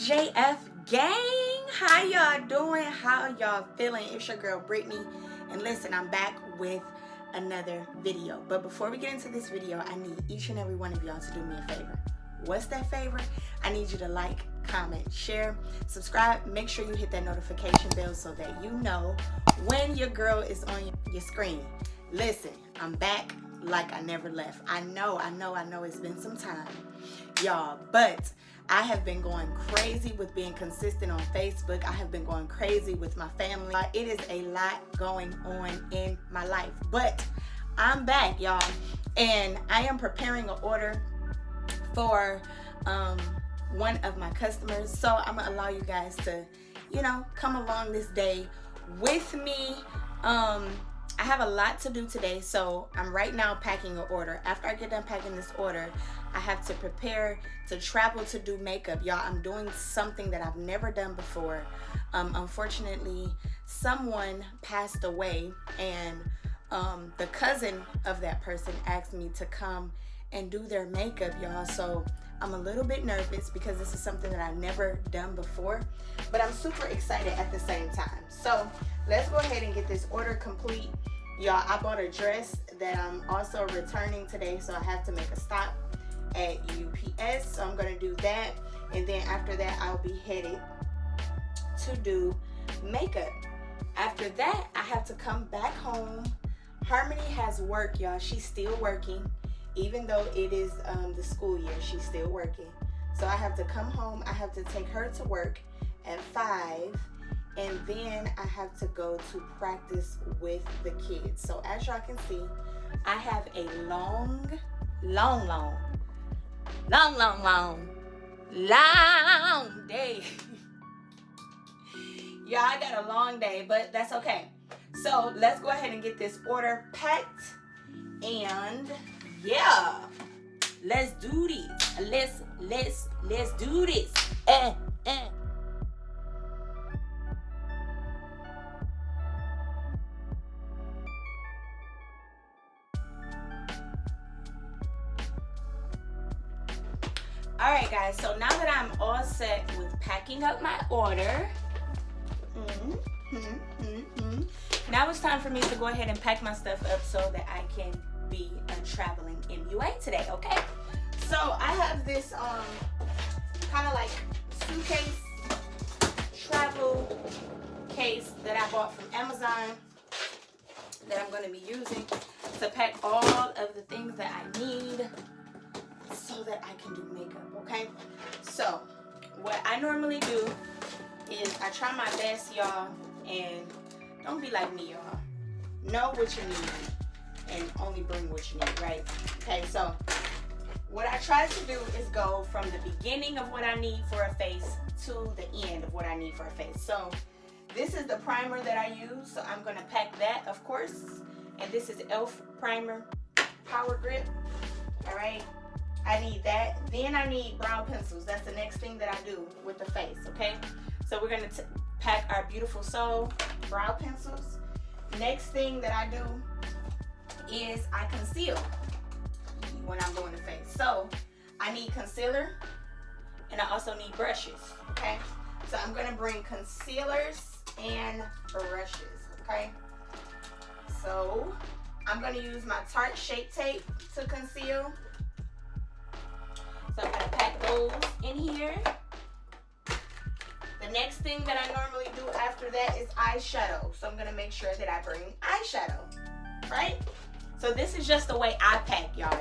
JF gang, how y'all doing? How y'all feeling? It's your girl Brittany, and listen, I'm back with another video. But before we get into this video, I need each and every one of y'all to do me a favor. What's that favor? I need you to like, comment, share, subscribe. Make sure you hit that notification bell so that you know when your girl is on your screen. Listen, I'm back like I never left. I know it's been some time, y'all, but I have been going crazy with being consistent on Facebook. I have been going crazy with my family. It is a lot going on in my life, but I'm back, y'all, and I am preparing an order for one of my customers. So I'm gonna allow you guys to, come along this day with me. I have a lot to do today, so I'm right now packing an order. After I get done packing this order, I have to prepare to travel to do makeup. Y'all, I'm doing something that I've never done before. Unfortunately, someone passed away, and the cousin of that person asked me to come and do their makeup, y'all. So I'm a little bit nervous because this is something that I've never done before, but I'm super excited at the same time. So let's go ahead and get this order complete. Y'all, I bought a dress that I'm also returning today, so I have to make a stop at UPS. So I'm going to do that, and then after that, I'll be headed to do makeup. After that, I have to come back home. Harmony has work, y'all. She's still working. Even though it is the school year, she's still working. So I have to come home. I have to take her to work at 5. And then I have to go to practice with the kids. So as y'all can see, I have a long day. Y'all, I got a long day, but that's okay. So let's go ahead and get this order packed. And yeah, let's do this. Let's do this. All right, guys, so now that I'm all set with packing up my order, now it's time for me to go ahead and pack my stuff up so that I can be a traveling MUA today, okay? So I have this kind of like suitcase, travel case that I bought from Amazon that I'm going to be using to pack all of the things that I need so that I can do makeup, okay? So what I normally do is I try my best, y'all, and don't be like me, y'all. Know what you need and only bring what you need, right? Okay, so what I try to do is go from the beginning of what I need for a face to the end of what I need for a face. So this is the primer that I use, so I'm gonna pack that, of course. And this is e.l.f. primer, Power Grip, all right? I need that. Then I need brow pencils. That's the next thing that I do with the face, okay? So we're gonna pack our Beautiful Soul brow pencils. Next thing that I do is I conceal when I'm doing the face. So I need concealer, and I also need brushes, okay? So I'm gonna bring concealers and brushes, okay? So I'm gonna use my Tarte Shape Tape to conceal. So I'm gonna pack those in here. The next thing that I normally do after that is eyeshadow. So I'm gonna make sure that I bring eyeshadow, right? So this is just the way I pack, y'all.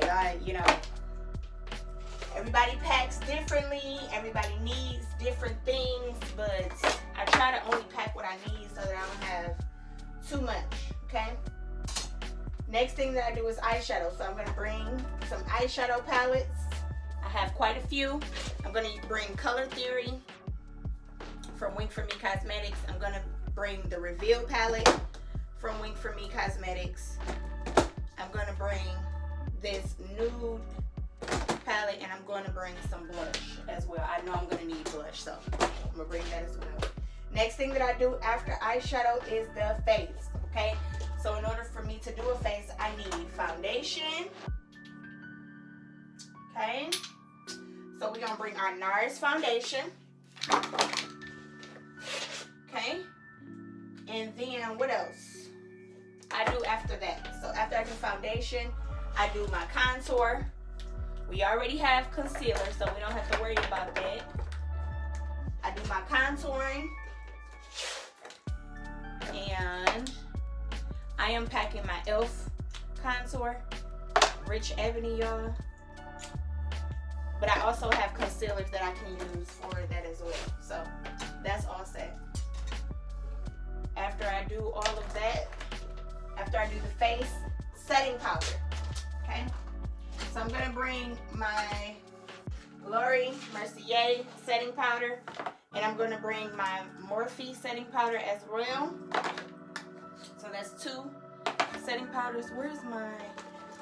Everybody packs differently. Everybody needs different things, but I try to only pack what I need so that I don't have too much, okay? Next thing that I do is eyeshadow. So I'm gonna bring some eyeshadow palettes. I have quite a few. I'm gonna bring Color Theory from Wink For Me Cosmetics. I'm gonna bring the Reveal palette from Wink For Me Cosmetics. I'm gonna bring this nude palette, and I'm gonna bring some blush as well. I know I'm gonna need blush, so I'm gonna bring that as well. Next thing that I do after eyeshadow is the face, okay? So in order for me to do a face, I need foundation, okay? So we're gonna bring our NARS foundation. Okay. And then what else I do after that? So after I do foundation, I do my contour. We already have concealer, so we don't have to worry about that. I do my contouring. And I am packing my e.l.f. contour. Rich Ebony, y'all. But I also have concealers that I can use for that as well. So that's all set. After I do all of that, after I do the face, setting powder. Okay? So I'm gonna bring my Laura Mercier setting powder, and I'm gonna bring my Morphe setting powder as well. So that's 2 setting powders. Where's my,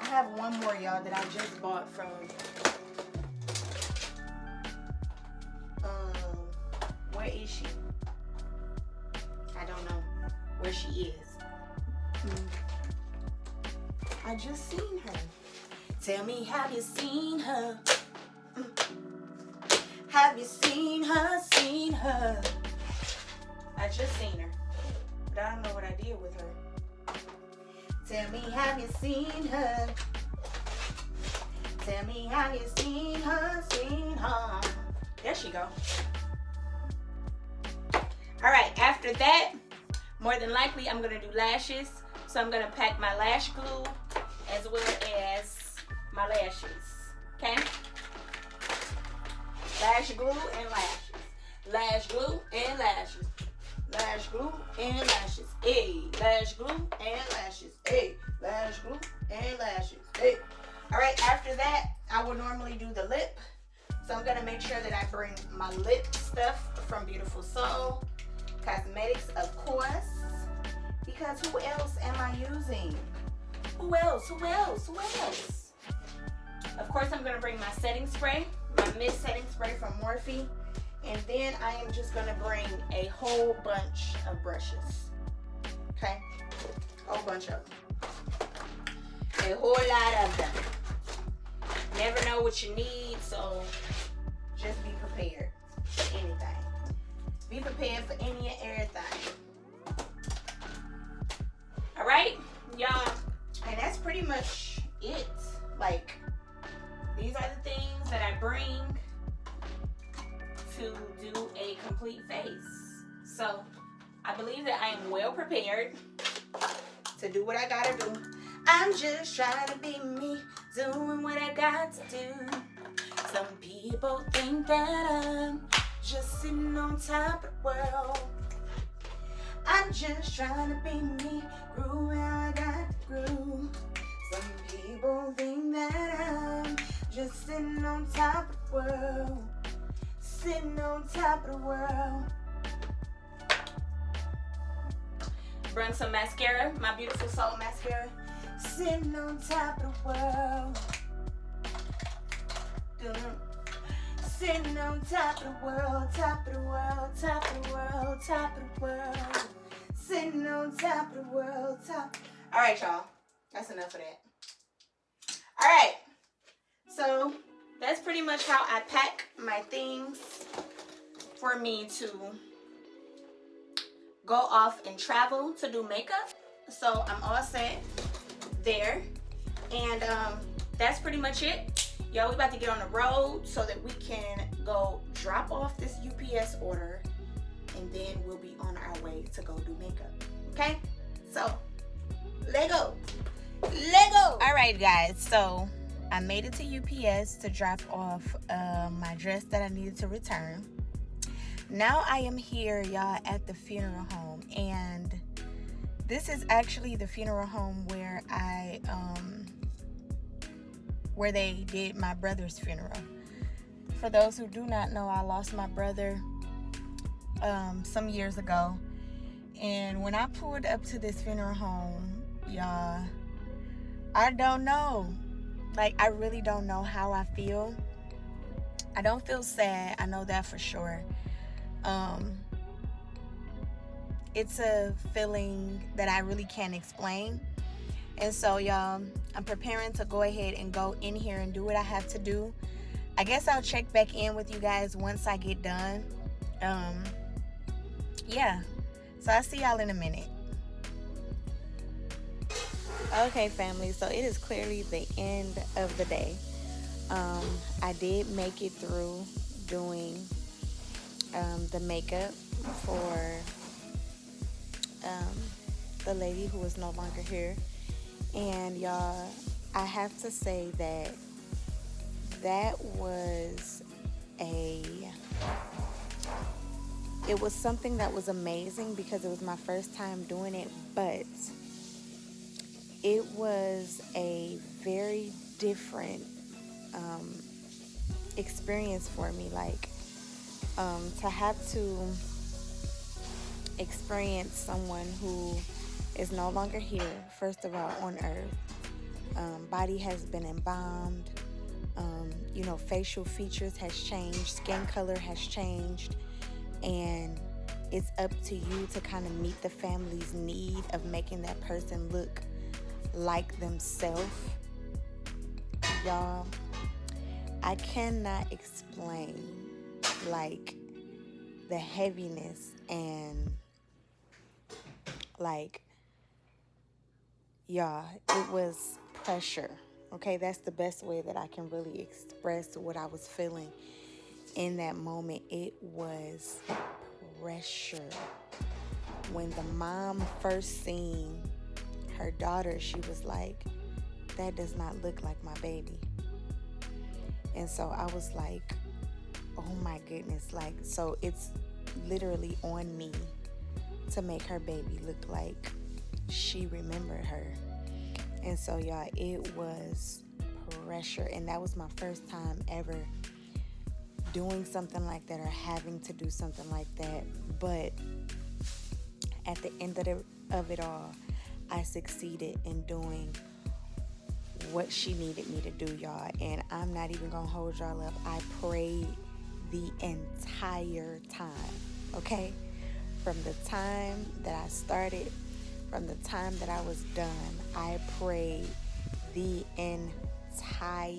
I have one more, y'all, that I just bought from where is she? I don't know where she is. I just seen her. Tell me, have you seen her? Have you seen her, seen her? I just seen her, but I don't know what I did with her. Tell me, have you seen her? Tell me, have you seen her, seen her? There she go. All right, after that, more than likely, I'm gonna do lashes. So I'm gonna pack my lash glue as well as my lashes, okay? Lash glue and lashes. Lash glue and lashes. Lash glue and lashes. Hey, lash glue and lashes. Hey, lash glue and lashes. Hey. All right, after that, I would normally do the lip. So I'm gonna make sure that I bring my lip stuff from Beautiful Soul Cosmetics, of course. Because who else am I using? Who else? Who else? Who else? Of course, I'm gonna bring my setting spray, my mist setting spray from Morphe. And then I am just gonna bring a whole bunch of brushes. Okay? A whole bunch of them. A whole lot of them. Never know what you need, so just be prepared for anything. Be prepared for any and everything. All right, y'all, and that's pretty much it. Like, these are the things that I bring to do a complete face. So I believe that I am well prepared to do what I gotta do. I'm just trying to be me, doing what I got to do. Some people think that I'm just sitting on top of the world. I'm just trying to be me, groove how I got to groove. Some people think that I'm just sitting on top of the world. Sitting on top of the world. Bring some mascara, my Beautiful Soul mascara. Sitting on top of the world. Sitting on top of the world, top of the world, top of the world, top of the world. Sitting on top of the world, top. All right, y'all. That's enough of that. All right. So that's pretty much how I pack my things for me to go off and travel to do makeup. So I'm all set there. And that's pretty much it. Y'all, we about to get on the road so that we can go drop off this UPS order, and then we'll be on our way to go do makeup. Okay? So, let go. Let go. All right, guys. So, I made it to UPS to drop off my dress that I needed to return. Now I am here, y'all, at the funeral home, and this is actually the funeral home where where they did my brother's funeral. For those who do not know, I lost my brother some years ago, and when I pulled up to this funeral home, y'all, I don't know. Like, I really don't know how I feel. I don't feel sad, I know that for sure. It's a feeling that I really can't explain. And so, y'all, I'm preparing to go ahead and go in here and do what I have to do. I guess I'll check back in with you guys once I get done. um yeah, so I'll see y'all in a minute. Okay, family, so it is clearly the end of the day. I did make it through doing the makeup for um, the lady who is no longer here. And y'all, I have to say that that was a it was something that was amazing because it was my first time doing it, but it was a very different experience for me. Like, to have to experience someone who is no longer here, first of all, on earth. Body has been embalmed. Facial features has changed. Skin color has changed. And it's up to you to kind of meet the family's need of making that person look like themselves. Y'all, I cannot explain, like, the heaviness and, like, y'all, it was pressure. Okay, that's the best way that I can really express what I was feeling in that moment. It was pressure. When the mom first seen her daughter, she was like, that does not look like my baby. And so I was like, oh my goodness. Like, so it's literally on me to make her baby look like she remembered her. And so, y'all, it was pressure. And that was my first time ever doing something like that or having to do something like that. But at the end of it all, I succeeded in doing what she needed me to do, y'all. And I'm not even going to hold y'all up. I prayed the entire time, okay? From the time that I started, from the time that I was done, I prayed the entire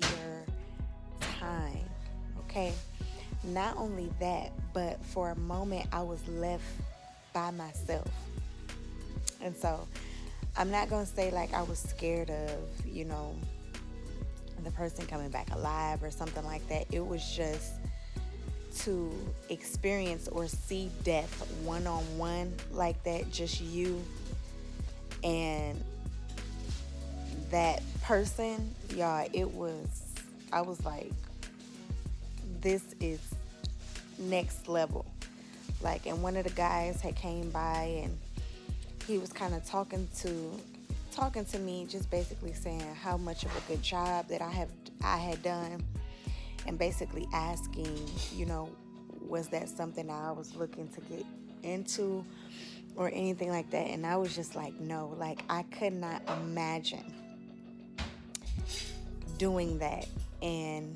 time, okay? Not only that, but for a moment, I was left by myself. And so, I'm not going to say like I was scared of, the person coming back alive or something like that. It was just to experience or see death one-on-one like that, just you and that person, y'all. I was like, this is next level. Like, and one of the guys had came by and he was kind of talking to me, just basically saying how much of a good job that I had done, and basically asking, was that something I was looking to get into or anything like that. And I was just like, no, like I could not imagine doing that and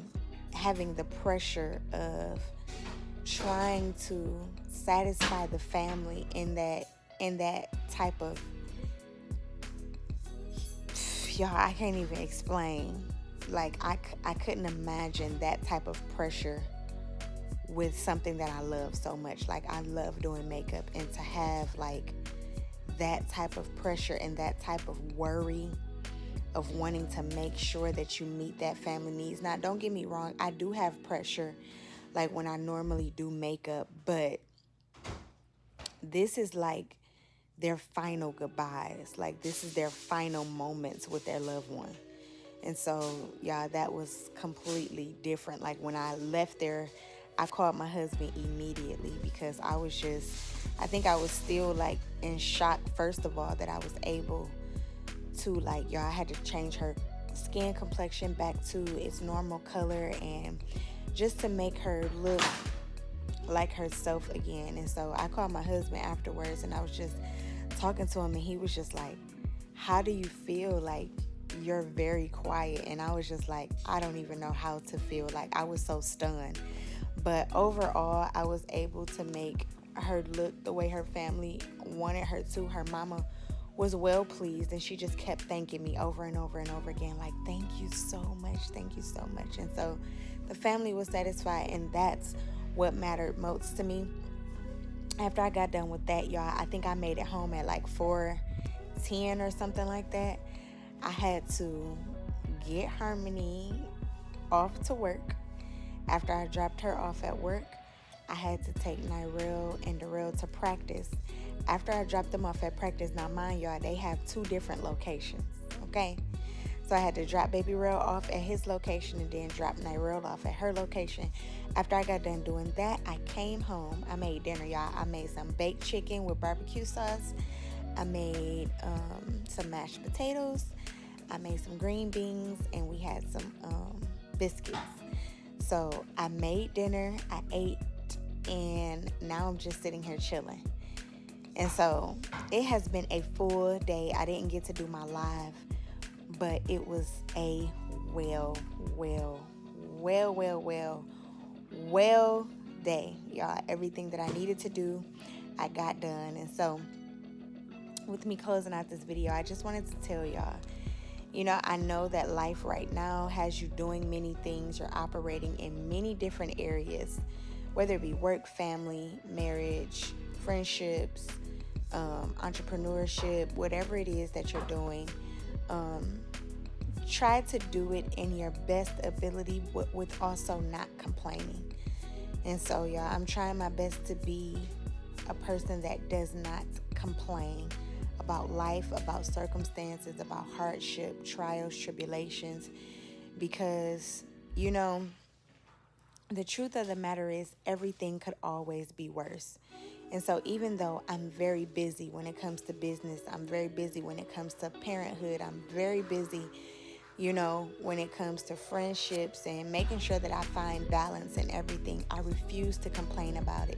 having the pressure of trying to satisfy the family in that type of, y'all, I can't even explain. Like, I couldn't imagine that type of pressure with something that I love so much. Like, I love doing makeup, and to have like that type of pressure and that type of worry of wanting to make sure that you meet that family needs. Now, don't get me wrong, I do have pressure like when I normally do makeup, but this is like their final goodbyes. Like, this is their final moments with their loved one. And so, y'all, that was completely different. Like, when I left there, I called my husband immediately because I think I was still like in shock, first of all, that I was able to, like, y'all, I had to change her skin complexion back to its normal color and just to make her look like herself again. And so I called my husband afterwards and I was just talking to him, and he was just like, how do you feel? Like, you're very quiet. And I was just like, I don't even know how to feel. Like, I was so stunned. But overall, I was able to make her look the way her family wanted her to. Her mama was well pleased, and she just kept thanking me over and over and over again, like, thank you so much, thank you so much. And so the family was satisfied, and that's what mattered most to me. After I got done with that, y'all, I think I made it home at like 4:10 or something like that. I had to get Harmony off to work. After I dropped her off at work, I had to take Nyrell and Darrell to practice. After I dropped them off at practice, now mind y'all, they have 2 different locations, okay? So I had to drop Baby Rail off at his location and then drop Nyrell off at her location. After I got done doing that, I came home. I made dinner, y'all. I made some baked chicken with barbecue sauce. I made some mashed potatoes. I made some green beans, and we had some biscuits. So I made dinner, I ate, and now I'm just sitting here chilling. And so it has been a full day. I didn't get to do my live, but it was a well day, y'all. Everything that I needed to do, I got done. And so with me closing out this video, I just wanted to tell y'all, I know that life right now has you doing many things. You're operating in many different areas, whether it be work, family, marriage, friendships, entrepreneurship, whatever it is that you're doing. Try to do it in your best ability with also not complaining. And so, y'all, I'm trying my best to be a person that does not complain about life, about circumstances, about hardship, trials, tribulations, because, the truth of the matter is everything could always be worse. And so even though I'm very busy when it comes to business, I'm very busy when it comes to parenthood, I'm very busy, when it comes to friendships and making sure that I find balance in everything, I refuse to complain about it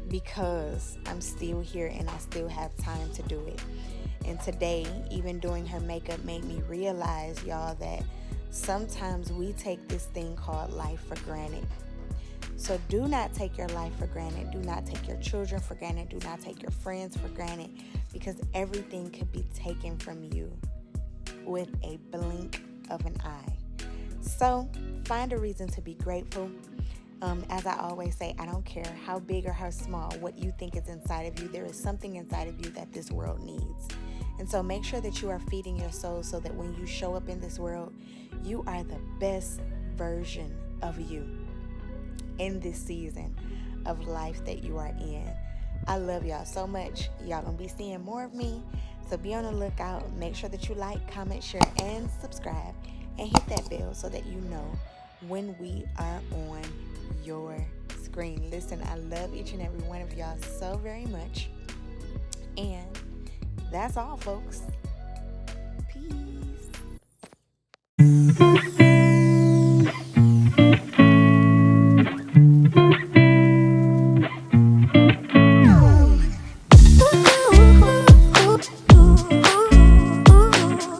because I'm still here and I still have time to do it. And today, even doing her makeup made me realize, y'all, that sometimes we take this thing called life for granted. So do not take your life for granted. Do not take your children for granted. Do not take your friends for granted, because everything could be taken from you with a blink of an eye. So find a reason to be grateful. As I always say, I don't care how big or how small what you think is inside of you. There is something inside of you that this world needs. And so make sure that you are feeding your soul so that when you show up in this world, you are the best version of you in this season of life that you are in. I love y'all so much. Y'all gonna be seeing more of me. So be on the lookout. Make sure that you like, comment, share, and subscribe. And hit that bell so that you know when we are on your screen. Listen, I love each and every one of y'all so very much. And that's all, folks.